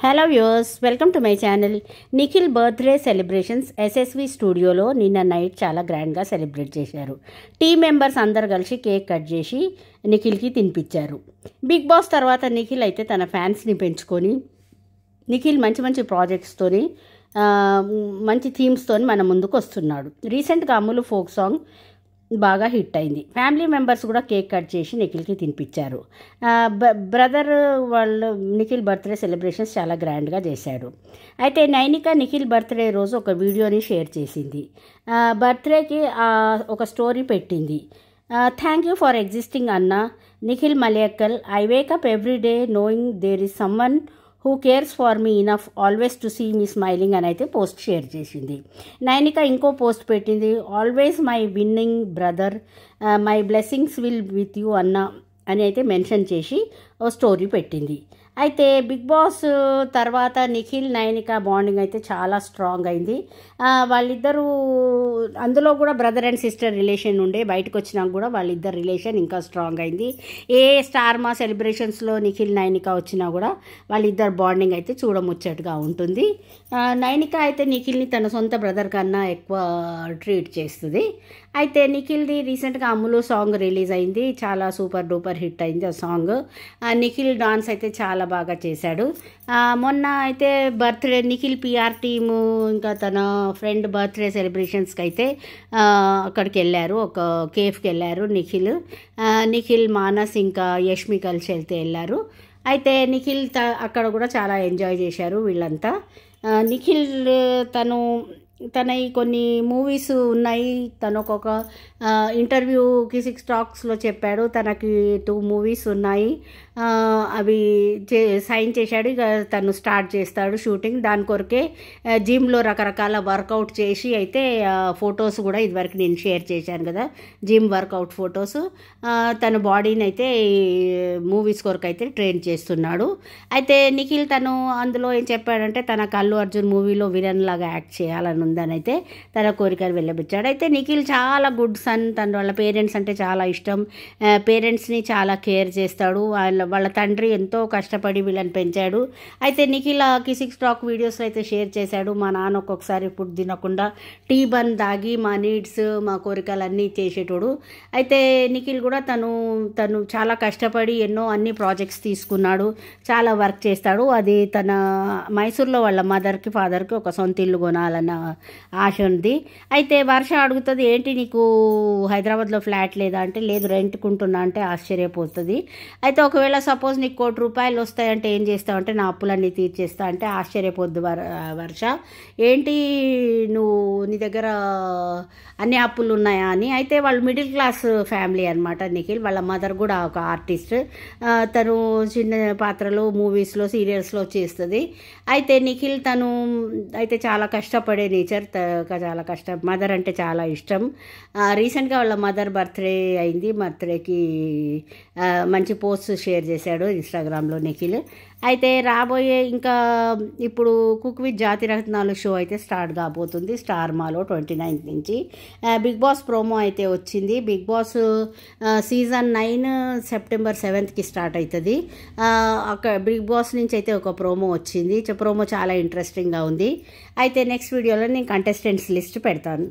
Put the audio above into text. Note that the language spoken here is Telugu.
Hello viewers, welcome to my channel. Nikhil birthday celebrations SSV స్టూడియోలో నిన్న నైట్ చాలా గ్రాండ్గా సెలబ్రేట్ చేశారు. టీమ్ మెంబర్స్ అందరు కలిసి కేక్ కట్ చేసి నిఖిల్కి తినిపించారు. బిగ్ బాస్ తర్వాత నిఖిల్ అయితే తన ఫ్యాన్స్ని పెంచుకొని నిఖిల్ మంచి మంచి ప్రాజెక్ట్స్తోని మంచి థీమ్స్తోని మన ముందుకు వస్తున్నాడు. రీసెంట్గా అమ్ములు ఫోక్ సాంగ్ బాగా హిట్ అయింది. ఫ్యామిలీ మెంబర్స్ కూడా కేక్ కట్ చేసి నిఖిల్కి తినిపించారు. బ్రదర్ వాళ్ళు నిఖిల్ బర్త్డే సెలబ్రేషన్స్ చాలా గ్రాండ్గా చేశాడు. అయితే నైనిక నిఖిల్ బర్త్డే రోజు ఒక వీడియోని షేర్ చేసింది. బర్త్డేకి ఒక స్టోరీ పెట్టింది. థ్యాంక్ యూ ఫర్ ఎగ్జిస్టింగ్ అన్న Nikhil Malayakkal. I wake up every day knowing there is someone who cares for me enough always to see me smiling అని అయితే పోస్ట్ షేర్ చేసింది. నైనిక ఇంకో పోస్ట్ పెట్టింది. Always my winning brother, my blessings will with you అన్న అని అయితే మెన్షన్ చేసి ఓ స్టోరీ పెట్టింది. అయితే బిగ్ బాస్ తర్వాత నిఖిల్ నైనిక బాండింగ్ అయితే చాలా స్ట్రాంగ్ అయింది. వాళ్ళిద్దరూ అందులో కూడా బ్రదర్ అండ్ సిస్టర్ రిలేషన్ ఉండే, బయటకు వచ్చినాక కూడా వాళ్ళిద్దరు రిలేషన్ ఇంకా స్ట్రాంగ్ అయింది. ఏ స్టార్ మా సెలబ్రేషన్స్లో నిఖిల్ నైనిక వచ్చినా కూడా వాళ్ళిద్దరు బాండింగ్ అయితే చూడముచ్చటగా ఉంటుంది. నైనిక అయితే నిఖిల్ని తన సొంత బ్రదర్ కన్నా ఎక్కువ ట్రీట్ చేస్తుంది. అయితే నిఖిల్ది రీసెంట్గా అమ్ములు సాంగ్ రిలీజ్ అయింది. చాలా సూపర్ డూపర్ హిట్ అయింది ఆ సాంగ్. నిఖిల్ డాన్స్ అయితే చాలా బాగా చేశాడు. మొన్న అయితే బర్త్డే నిఖిల్ పిఆర్ టీము ఇంకా తన ఫ్రెండ్ బర్త్డే సెలబ్రేషన్స్కి అయితే అక్కడికి వెళ్ళారు, ఒక కేఫ్కి వెళ్ళారు. నిఖిల్ మానస్ ఇంకా యష్మి కలిసి వెళ్ళారు. అయితే నిఖిల్ అక్కడ కూడా చాలా ఎంజాయ్ చేశారు వీళ్ళంతా. నిఖిల్ తన కొన్ని మూవీస్ ఉన్నాయి. తను ఒక్కొక్క ఇంటర్వ్యూకి 6 టాక్స్లో చెప్పాడు తనకి 2 మూవీస్ ఉన్నాయి, అవి సైన్ చేశాడు. ఇక తను స్టార్ట్ చేస్తాడు షూటింగ్. దాని కొరకే జిమ్లో రకరకాల వర్కౌట్ చేసి అయితే ఫొటోస్ కూడా ఇదివరకు నేను షేర్ చేశాను కదా, జిమ్ వర్కౌట్ ఫొటోస్. తన బాడీని అయితే మూవీస్ కొరకు అయితే ట్రైన్ చేస్తున్నాడు. అయితే నిఖిల్ తను అందులో ఏం చెప్పాడంటే తనకు అల్లు అర్జున్ మూవీలో విలన్ లాగా యాక్ట్ చేయాలని ఉందని అయితే తన కోరికను వెళ్ళబుచ్చాడు. అయితే నిఖిల్ చాలా గుడ్ సన్, వాళ్ళ పేరెంట్స్ అంటే చాలా ఇష్టం, పేరెంట్స్ని చాలా కేర్ చేస్తాడు. వాళ్ళ తండ్రి ఎంతో కష్టపడి వీళ్ళని పెంచాడు. అయితే నిఖిల్కి 6 టాక్ వీడియోస్ అయితే షేర్ చేశాడు. మా నాన్న ఒక్కొక్కసారి ఫుడ్ తినకుండా టీ బన్ దాగి మా నీడ్స్ మా కోరికలన్నీ చేసేటోడు. అయితే నిఖిల్ కూడా తను చాలా కష్టపడి అన్ని ప్రాజెక్ట్స్ తీసుకున్నాడు, చాలా వర్క్ చేస్తాడు. అది తన మైసూర్లో వాళ్ళ మదర్కి ఫాదర్కి ఒక సొంత ఇల్లు కొనాలన్న ఆశ ఉంది. అయితే వర్ష అడుగుతుంది, ఏంటి నీకు హైదరాబాద్లో ఫ్లాట్ లేదా అంటే, లేదు రెంట్కుంటున్నా అంటే ఆశ్చర్యపోతుంది. అయితే ఒకవేళ సపోజ్ నీకు ₹1,00,00,000 వస్తాయంటే ఏం చేస్తావు అంటే, నా అప్పులన్నీ తీర్చేస్తా అంటే ఆశ్చర్యపోద్దు వర్ష. ఏంటి నువ్వు నీ దగ్గర అన్ని అప్పులు ఉన్నాయా అని. అయితే వాళ్ళు మిడిల్ క్లాస్ ఫ్యామిలీ అనమాట నిఖిల్. వాళ్ళ మదర్ కూడా ఒక ఆర్టిస్ట్, తను చిన్న పాత్రలు మూవీస్లో సీరియల్స్లో చేస్తుంది. అయితే నిఖిల్ అయితే చాలా కష్టపడే నేచర్, చాలా మదర్ అంటే చాలా ఇష్టం. రీసెంట్గా వాళ్ళ మదర్ బర్త్డే అయింది. బర్త్డేకి మంచి పోస్ట్ షేర్ చేశాడు ఇన్స్టాగ్రామ్లో నిఖిల్. అయితే రాబోయే ఇంకా ఇప్పుడు కుక్ విత్ జాతిరత్నాలు షో అయితే స్టార్ట్ కాబోతుంది స్టార్ మాలో 29th నుంచి. బిగ్ బాస్ ప్రోమో అయితే వచ్చింది. Bigg Boss season 9 September 7th start అవుతుంది. అక్కడ బిగ్ బాస్ నుంచి అయితే ఒక ప్రోమో వచ్చింది. ప్రోమో చాలా ఇంట్రెస్టింగ్గా ఉంది. అయితే నెక్స్ట్ వీడియోలో నేను కంటెస్టెంట్స్ లిస్ట్ పెడతాను.